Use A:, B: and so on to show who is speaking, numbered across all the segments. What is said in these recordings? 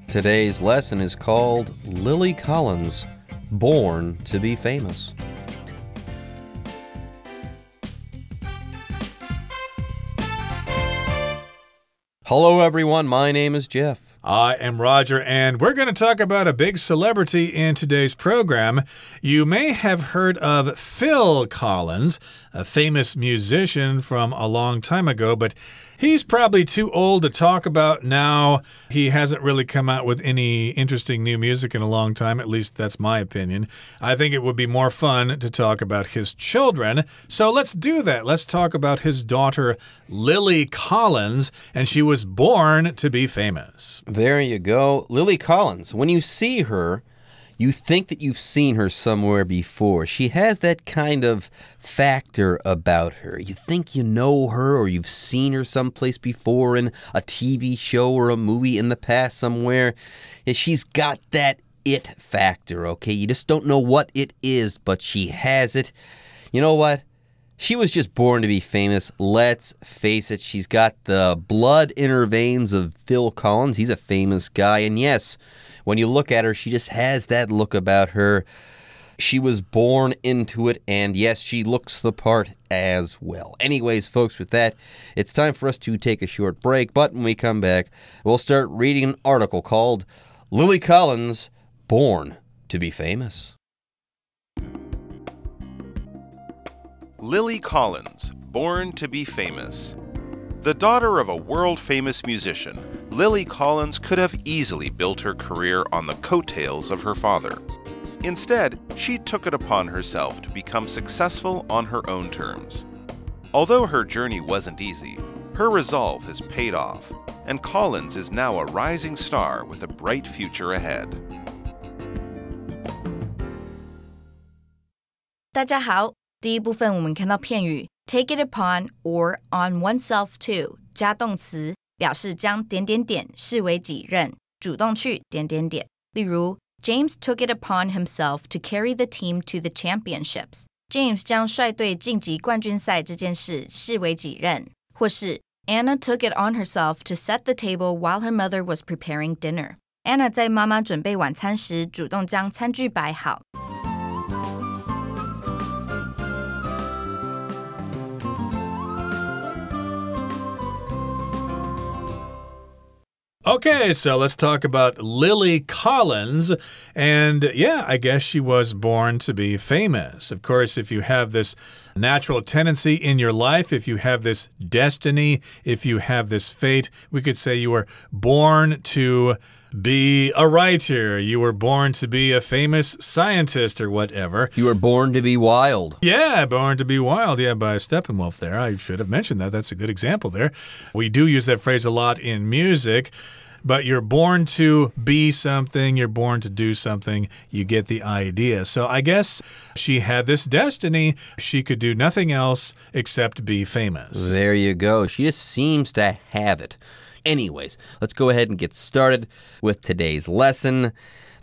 A: Today's lesson is called Lily Collins, Born to be Famous. Hello everyone, my name is Jeff.
B: I am Roger, and we're going to talk about a big celebrity in today's program. You may have heard of Phil Collins, a famous musician from a long time ago, but he's probably too old to talk about now. He hasn't really come out with any interesting new music in a long time, at least that's my opinion. I think it would be more fun to talk about his children, so let's do that. Let's talk about his daughter, Lily Collins, and she was born to be famous.
A: There you go. Lily Collins, when you see her, you think that you've seen her somewhere before. She has that kind of factor about her. You think you know her or you've seen her someplace before in a TV show or a movie in the past somewhere. Yeah, she's got that it factor, okay? You just don't know what it is, but she has it. You know what? She was just born to be famous. Let's face it, she's got the blood in her veins of Phil Collins. He's a famous guy, and yes, when you look at her, she just has that look about her. She was born into it, and yes, she looks the part as well. Anyways, folks, with that, it's time for us to take a short break, but when we come back, we'll start reading an article called Lily Collins, Born to be Famous.
C: Lily Collins, born to be famous. The daughter of a world-famous musician, Lily Collins could have easily built her career on the coattails of her father. Instead, she took it upon herself to become successful on her own terms. Although her journey wasn't easy, her resolve has paid off, and Collins is now a rising star with a bright future ahead.
D: 大家好，第一部分我们看到片语 take it upon or on oneself to 加动词，表示将点点点视为己任，主动去点点点。例如 James took it upon himself to carry the team to the championships. James 将率队晋级冠军赛这件事视为己任。或是 Anna took it on herself to set the table while her mother was preparing dinner. Anna 在妈妈准备晚餐时主动将餐具摆好。
B: Okay, so let's talk about Lily Collins. And yeah, I guess she was born to be famous. Of course, if you have this natural tendency in your life, if you have this destiny, if you have this fate, we could say you were born to be a writer. You were born to be a famous scientist or whatever.
A: You were born to be wild.
B: Yeah, born to be wild. Yeah, by Steppenwolf there. I should have mentioned that. That's a good example there. We do use that phrase a lot in music. But you're born to be something, you're born to do something, you get the idea. So I guess she had this destiny. She could do nothing else except be famous.
A: There you go. She just seems to have it. Anyways, let's go ahead and get started with today's lesson.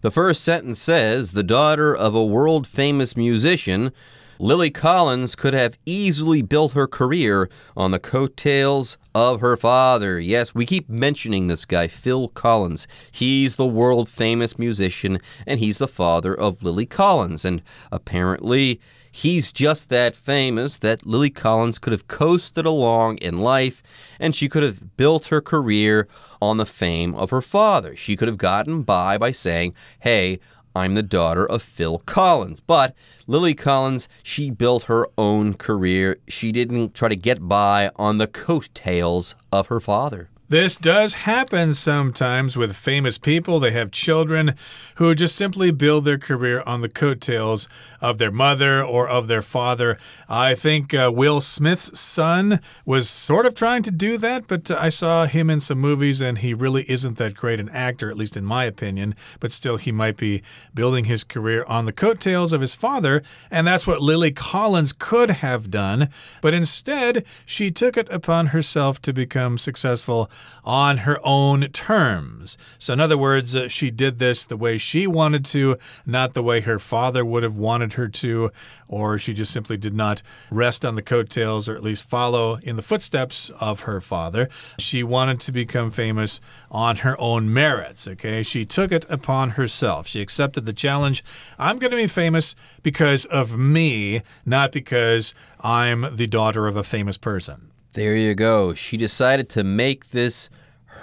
A: The first sentence says, the daughter of a world-famous musician, Lily Collins could have easily built her career on the coattails of her father. Yes, we keep mentioning this guy, Phil Collins. He's the world-famous musician, and he's the father of Lily Collins. And apparently, he's just that famous that Lily Collins could have coasted along in life, and she could have built her career on the fame of her father. She could have gotten by saying, hey, I'm the daughter of Phil Collins. But Lily Collins, she built her own career. She didn't try to get by on the coattails of her father.
B: This does happen sometimes with famous people. They have children who just simply build their career on the coattails of their mother or of their father. I think Will Smith's son was sort of trying to do that, but I saw him in some movies and he really isn't that great an actor, at least in my opinion. But still, he might be building his career on the coattails of his father, and that's what Lily Collins could have done. But instead, she took it upon herself to become successful on her own terms. So in other words, she did this the way she wanted to, not the way her father would have wanted her to, or she just simply did not rest on the coattails, or at least follow in the footsteps of her father. She wanted to become famous on her own merits, okay? She took it upon herself. She accepted the challenge. I'm going to be famous because of me, not because I'm the daughter of a famous person.
A: There you go. She decided to make this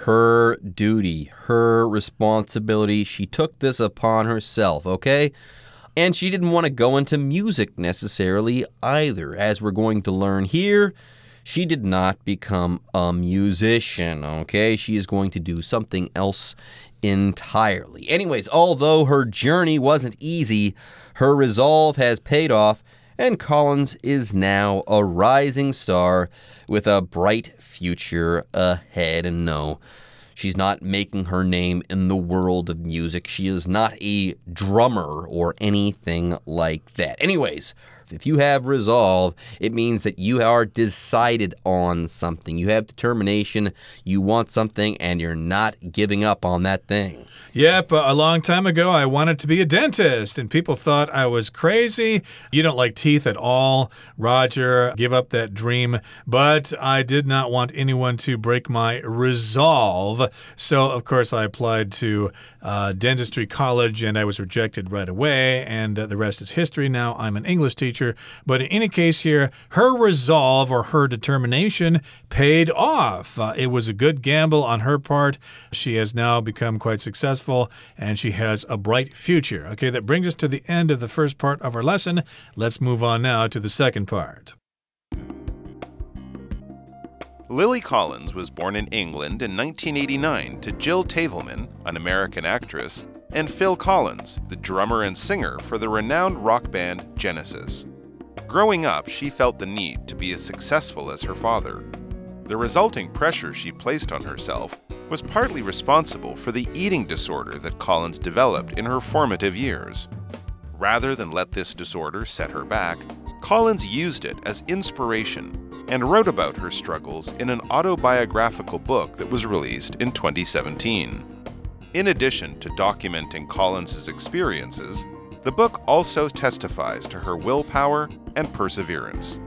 A: her duty, her responsibility. She took this upon herself, okay? And she didn't want to go into music necessarily either. As we're going to learn here, she did not become a musician, okay? She is going to do something else entirely. Anyways, although her journey wasn't easy, her resolve has paid off, and Collins is now a rising star with a bright future ahead. And no, she's not making her name in the world of music. She is not a drummer or anything like that. Anyways, if you have resolve, it means that you are decided on something. You have determination. You want something, and you're not giving up on that thing.
B: Yep, a long time ago, I wanted to be a dentist, and people thought I was crazy. You don't like teeth at all, Roger. Give up that dream. But I did not want anyone to break my resolve. So, of course, I applied to dentistry college, and I was rejected right away. And the rest is history. Now I'm an English teacher. But in any case here, her resolve or her determination paid off. It was a good gamble on her part. She has now become quite successful, and she has a bright future. Okay, that brings us to the end of the first part of our lesson. Let's move on now to the second part.
C: Lily Collins was born in England in 1989 to Jill Tavelman, an American actress, and Phil Collins, the drummer and singer for the renowned rock band Genesis. Growing up, she felt the need to be as successful as her father. The resulting pressure she placed on herself was partly responsible for the eating disorder that Collins developed in her formative years. Rather than let this disorder set her back, Collins used it as inspiration and wrote about her struggles in an autobiographical book that was released in 2017. In addition to documenting Collins's experiences, the book also testifies to her willpower and perseverance.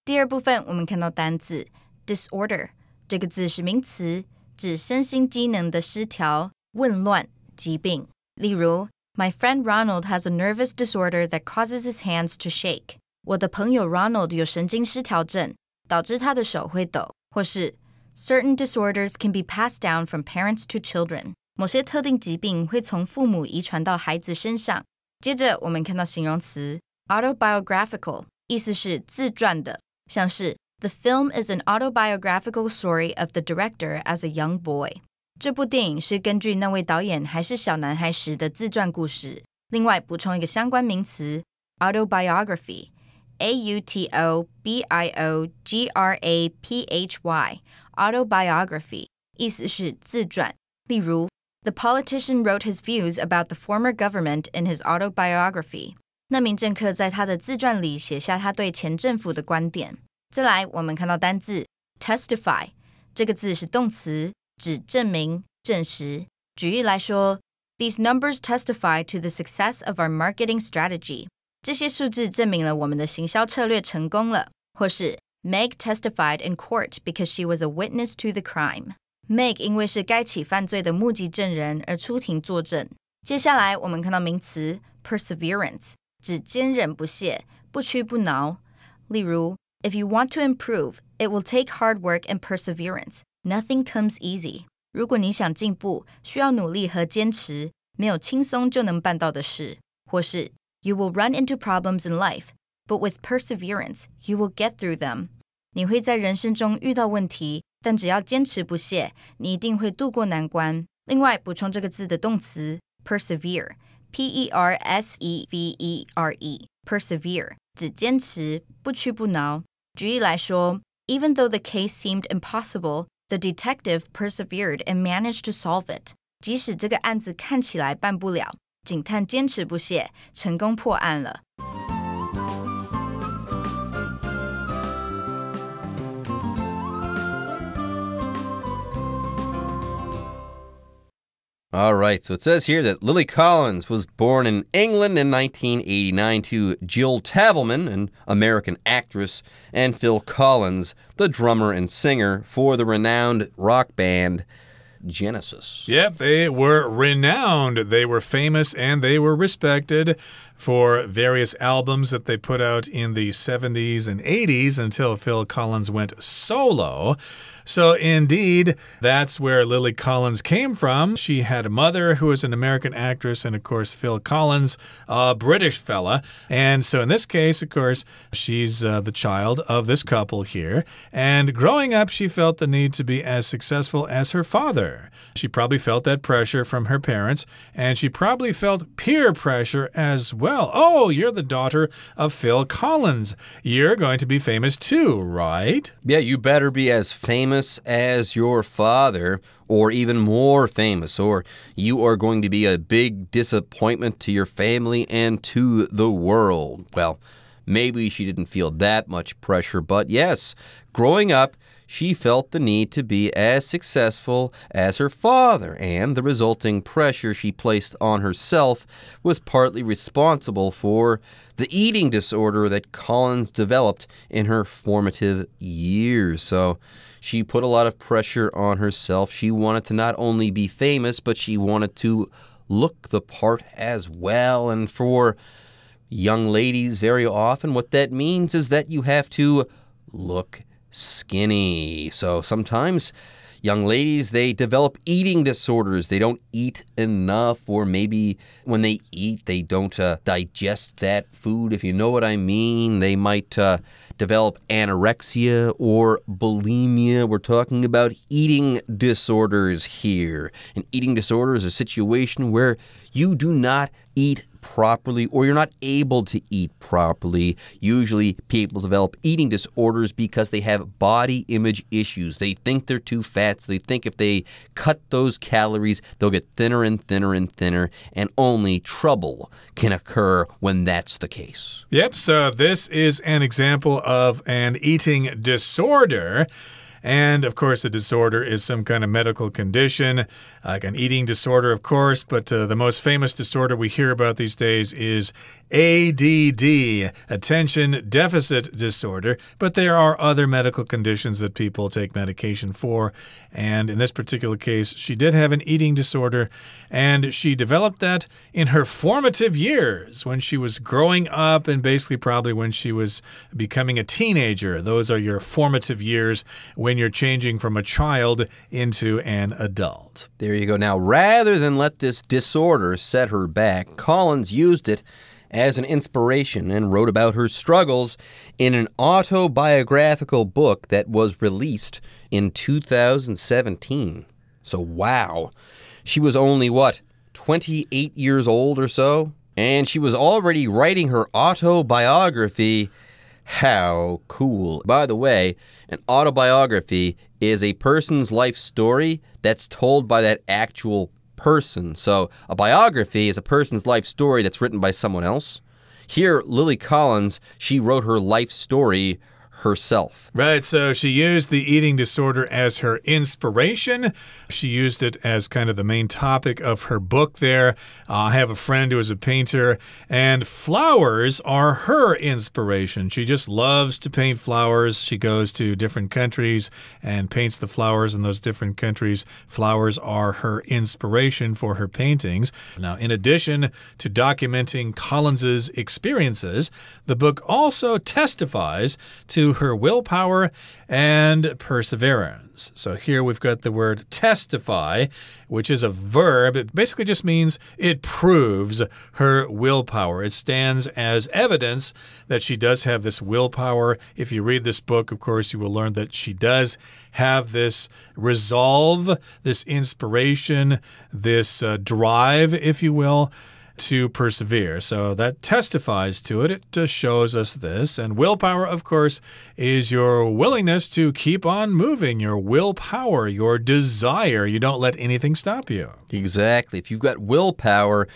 D: 第二部分我们看到单字 disorder 这个字是名词，指身心机能的失调、紊乱、疾病。例如 My friend Ronald has a nervous disorder that causes his hands to shake. 我的朋友 Ronald 有神经失调症，导致他的手会抖。或是 Certain disorders can be passed down from parents to children. 某些特定疾病会从父母遗传到孩子身上。接着我们看到形容词 autobiographical 意思是自传的，像是 The film is an autobiographical story of the director as a young boy. 这部电影是根据那位导演还是小男孩时的自传故事。另外补充一个相关名词 autobiography autobiography autobiography 意思是自传。例如 The politician wrote his views about the former government in his autobiography. 那名政客在他的自传里写下他对前政府的观点。再来我们看到单字 testify 这个字是动词，指证明、证实。举例来说 These numbers testify to the success of our marketing strategy. 这些数字证明了我们的行销策略成功了。或是 Meg testified in court because she was a witness to the crime. Meg 因为是该起犯罪的目击证人而出庭作证。接下来我们看到名词 perseverance 指坚韧不懈、不屈不挠。例如 If you want to improve, it will take hard work and perseverance. Nothing comes easy. 如果你想进步，需要努力和坚持，没有轻松就能办到的事。或是 You will run into problems in life, but with perseverance, you will get through them. 你会在人生中遇到问题，但只要坚持不懈，你一定会度过难关。另外，补充这个字的动词 persevere, P-E-R-S-E-V-E-R-E, persevere 指坚持、不屈不挠。举例来说 Even though the case seemed impossible, the detective persevered and managed to solve it. 即使这个案子看起来办不了，警探坚持不懈，成功破案了。
A: All right, so it says here that Lily Collins was born in England in 1989 to Jill Tavelman, an American actress, and Phil Collins, the drummer and singer for the renowned rock band Genesis.
B: Yep, they were renowned. They were famous and they were respected for various albums that they put out in the 70s and 80s until Phil Collins went solo. So, indeed, that's where Lily Collins came from. She had a mother who was an American actress, and, of course, Phil Collins, a British fella. And so, in this case, of course, she's the child of this couple here. And growing up, she felt the need to be as successful as her father. She probably felt that pressure from her parents, and she probably felt peer pressure as well. Oh, you're the daughter of Phil Collins. You're going to be famous too, right?
A: Yeah, you better be as famous as your father, or even more famous, or you are going to be a big disappointment to your family and to the world. Well, maybe she didn't feel that much pressure, but yes, growing up, she felt the need to be as successful as her father, and the resulting pressure she placed on herself was partly responsible for the eating disorder that Collins developed in her formative years. So she put a lot of pressure on herself. She wanted to not only be famous, but she wanted to look the part as well. And for young ladies, very often what that means is that you have to look skinny. So sometimes young ladies, they develop eating disorders. They don't eat enough, or maybe when they eat, they don't digest that food, if you know what I mean. They might develop anorexia or bulimia. We're talking about eating disorders here. An eating disorder is a situation where you do not eat properly, or you're not able to eat properly. Usually people develop eating disorders because they have body image issues. They think they're too fat, so they think if they cut those calories, they'll get thinner and thinner and thinner, and only trouble can occur when that's the case.
B: Yep, so this is an example of an eating disorder. And, of course, a disorder is some kind of medical condition, like an eating disorder, of course. But the most famous disorder we hear about these days is ADD, Attention Deficit Disorder. But there are other medical conditions that people take medication for. And in this particular case, she did have an eating disorder. And she developed that in her formative years, when she was growing up, and basically probably when she was becoming a teenager. Those are your formative years when you're changing from a child into an adult.
A: There you go. Now, rather than let this disorder set her back, Collins used it as an inspiration and wrote about her struggles in an autobiographical book that was released in 2017. So, wow. She was only, 28 years old or so? And she was already writing her autobiography. How cool. By the way, an autobiography is a person's life story that's told by that actual person. So a biography is a person's life story that's written by someone else. Here, Lily Collins, she wrote her life story herself.
B: Right, so she used the eating disorder as her inspiration. She used it as kind of the main topic of her book there. I have a friend who is a painter, and flowers are her inspiration. She just loves to paint flowers. She goes to different countries and paints the flowers in those different countries. Flowers are her inspiration for her paintings. Now, in addition to documenting Collins's experiences, the book also testifies to her willpower and perseverance. So here we've got the word testify, which is a verb. It basically just means it proves her willpower. It stands as evidence that she does have this willpower. If you read this book, of course, you will learn that she does have this resolve, this inspiration, this drive, if you will, to persevere. So that testifies to it. It just shows us this. And willpower, of course, is your willingness to keep on moving, your willpower, your desire. You don't let anything stop you.
A: Exactly. If you've got willpower,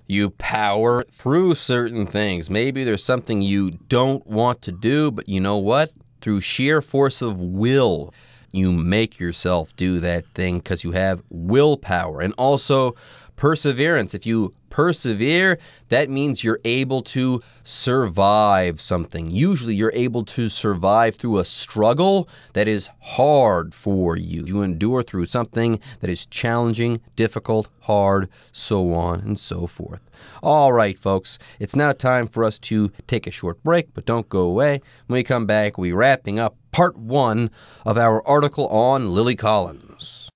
A: you power through certain things. Maybe there's something you don't want to do, but you know what? Through sheer force of will, You make yourself do that thing because you have willpower. And also perseverance. If you persevere, that means you're able to survive something. Usually you're able to survive through a struggle that is hard for you. You endure through something that is challenging, difficult, hard, so on and so forth. All right, folks, it's now time for us to take a short break, but don't go away. When we come back, we'll be wrapping up part 1 of our article on Lily Collins.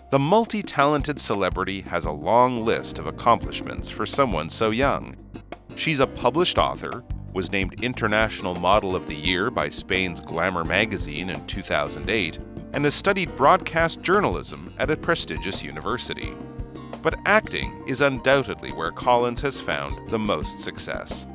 C: The multi-talented celebrity has a long list of accomplishments for someone so young. She's a published author, was named International Model of the Year by Spain's Glamour magazine in 2008, and has studied broadcast journalism at a prestigious university. But acting is undoubtedly where Collins has found the most success.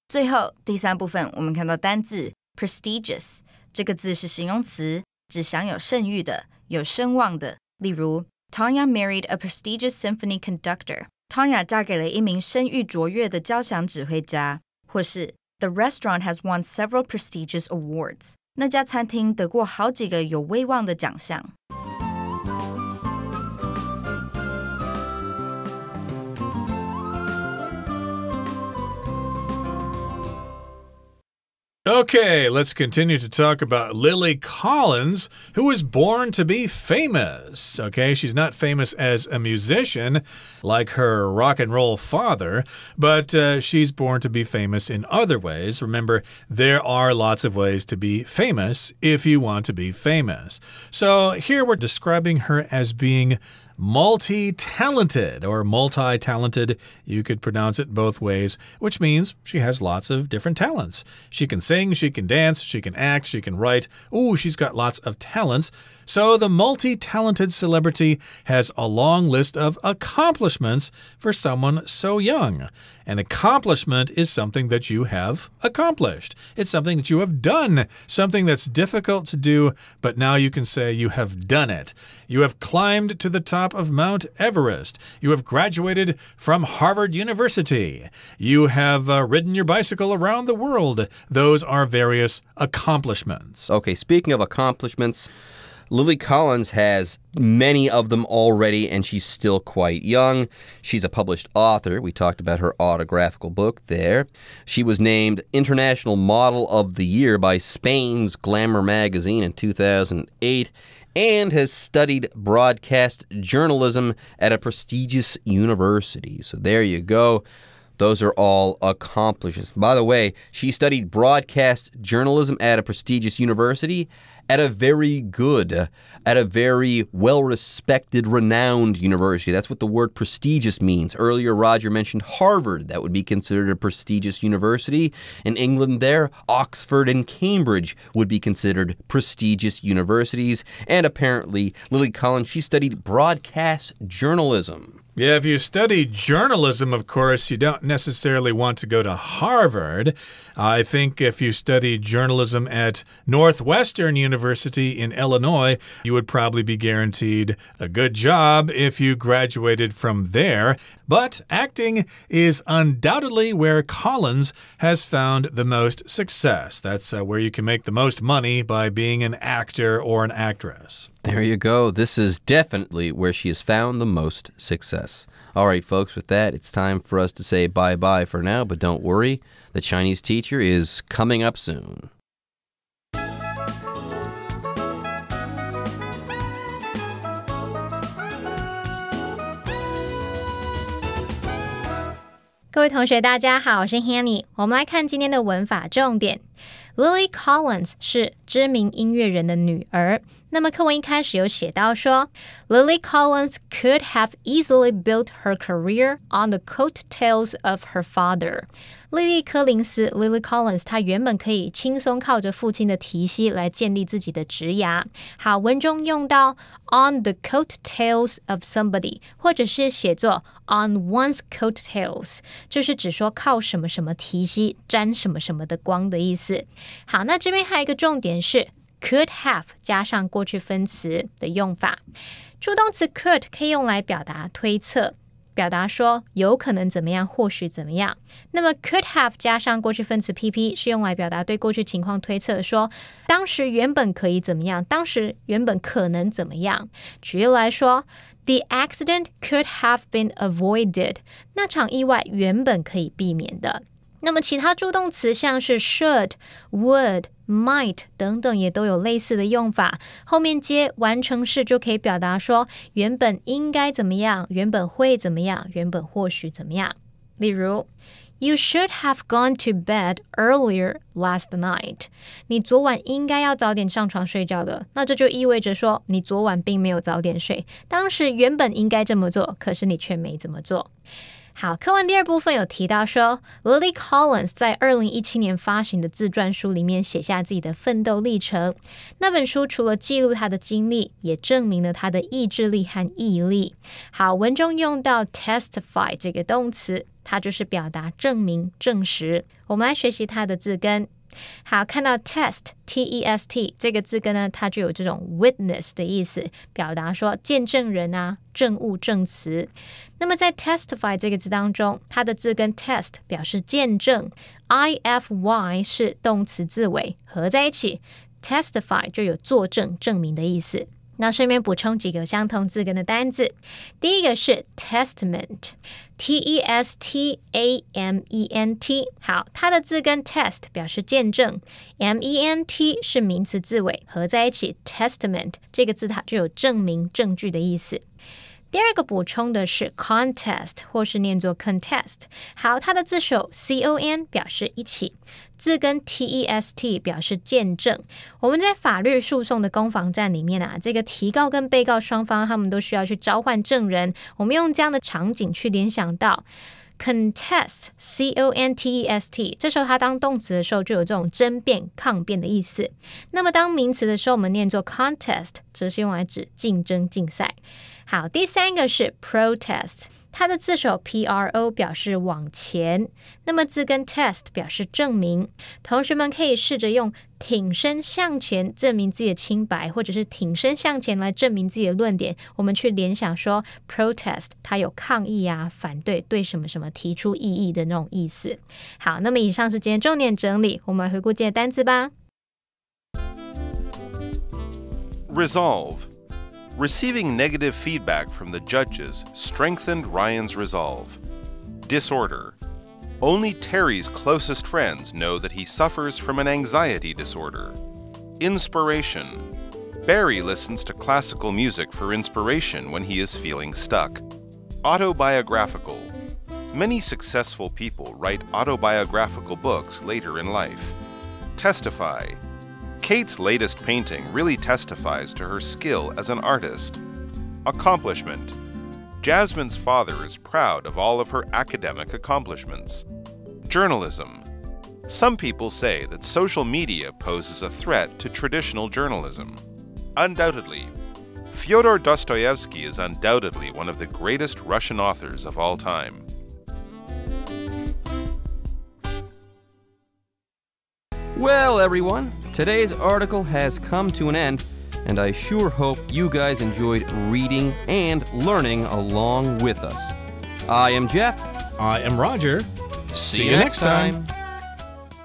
D: 最后第3部分，我们看到单字 prestigious。这个字是形容词，指享有盛誉的、有声望的。例如 Tanya married a prestigious symphony conductor. Tanya 嫁给了一名声誉卓越的交响指挥家。或是 The restaurant has won several prestigious awards. 那家餐厅得过好几个有威望的奖项。
B: Okay, let's continue to talk about Lily Collins, who was born to be famous. Okay, she's not famous as a musician like her rock and roll father, but she's born to be famous in other ways. Remember, there are lots of ways to be famous if you want to be famous. So here we're describing her as being multi-talented or multi-talented. You could pronounce it both ways, which means she has lots of different talents. She can sing, she can dance, she can act, she can write. Ooh, she's got lots of talents. So the multi-talented celebrity has a long list of accomplishments for someone so young. An accomplishment is something that you have accomplished. It's something that you have done, something that's difficult to do, but now you can say you have done it. You have climbed to the top of Mount Everest. You have graduated from Harvard University. You have ridden your bicycle around the world. Those are various accomplishments.
A: Okay, speaking of accomplishments, Lily Collins has many of them already, and she's still quite young. She's a published author. We talked about her autographical book there. She was named International Model of the Year by Spain's Glamour magazine in 2008 and has studied broadcast journalism at a prestigious university. So there you go. Those are all accomplishments. By the way, she studied broadcast journalism at a prestigious university at a very well-respected, renowned university. That's what the word prestigious means. Earlier, Roger mentioned Harvard. That would be considered a prestigious university. In England there, Oxford and Cambridge would be considered prestigious universities. And apparently, Lily Collins, she studied broadcast journalism.
B: Yeah, if you study journalism, of course, you don't necessarily want to go to Harvard. I think if you study journalism at Northwestern University in Illinois, you would probably be guaranteed a good job if you graduated from there. But acting is undoubtedly where Collins has found the most success. That's where you can make the most money by being an actor or an actress.
A: There you go. This is definitely where she has found the most success. All right, folks, with that, it's time for us to say bye-bye for now, but don't worry, the Chinese teacher is coming up soon.
E: 各位同学大家好，我是 Hanny。 我们来看今天的文法重点。 Lily Collins 是知名音乐人的女儿。那么课文一开始有写到说 Lily Collins could have easily built her career on the coattails of her father. 莉莉·柯林斯 Lily Collins 她原本可以轻松靠着父亲的提携来建立自己的职涯。好，文中用到 on the coattails of somebody 或者是写作 on one's coattails， 就是指说靠什么什么提携，沾什么什么的光的意思。好，那这边还有一个重点是 could have 加上过去分词的用法。助动词 could 可以用来表达推测。表达说有可能怎么样，或许怎么样。那么 could have 加上过去分词 PP 是用来表达对过去情况推测，说当时原本可以怎么样，当时原本可能怎么样。举例来说，The accident could have been avoided. 那场意外原本可以避免的。那么其他助动词像是 should, would, might 等等也都有类似的用法，后面接完成式就可以表达说原本应该怎么样，原本会怎么样，原本或许怎么样。例如You should have gone to bed earlier last night. 你昨晚应该要早点上床睡觉的，那这就意味着说你昨晚并没有早点睡，当时原本应该这么做，可是你却没这么做。好，课文第二部分有提到说 Lily Collins 在2017年发行的自传书里面写下自己的奋斗历程。那本书除了记录她的经历，也证明了她的意志力和毅力。好，文中用到 testify 这个动词，它就是表达证明、证实。我们来学习它的字根。好，看到 test T-E-S-T 这个字根呢，它就有这种 witness 的意思，表达说见证人啊，证物证词。那么在 testify 这个字当中，它的字根 test 表示见证， ify 是动词字尾，合在一起 testify 就有作证、证明的意思。那顺便补充几个相同字根的单字，第一个是 testament T-E-S-T-A-M-E-N-T 好，它的字根 test 表示见证， M-E-N-T 是名词字尾，合在一起 testament 这个字它就有证明、证据的意思。第二个补充的是 contest 或是念作 contest， 好，它的字首 C-O-N 表示一起，字根 T-E-S-T 表示见证。我们在法律诉讼的攻防战里面啊，这个提告跟被告双方他们都需要去召唤证人，我们用这样的场景去联想到contest C-O-N-T-E-S-T 这时候它当动词的时候就有这种争辩、抗辩的意思。那么当名词的时候我们念作 contest 则是用来指竞争、竞赛。好，第三个是 protest， 它的字首 P-R-O 表示往前，那么字根 test 表示证明。同学们可以试着用挺身向前证明自己的清白，或者是挺身向前来证明自己的论点，我们去联想说 protest 它有抗议啊，反对，对什么什么提出异议的那种意思。好，那么以上是今天重点整理，我们来回顾今天的单词吧。
C: Resolve.Receiving negative feedback from the judges strengthened Ryan's resolve. Disorder. Only Terry's closest friends know that he suffers from an anxiety disorder. Inspiration. Barry listens to classical music for inspiration when he is feeling stuck. Autobiographical. Many successful people write autobiographical books later in life. Testify.Kate's latest painting really testifies to her skill as an artist. Accomplishment. Jasmine's father is proud of all of her academic accomplishments. Journalism. Some people say that social media poses a threat to traditional journalism. Undoubtedly. Fyodor Dostoevsky is undoubtedly one of the greatest Russian authors of all time.
A: Well, everyone, today's article has come to an end, and I sure hope you guys enjoyed reading and learning along with us. I am Jeff.
B: I am Roger.
A: See you next time.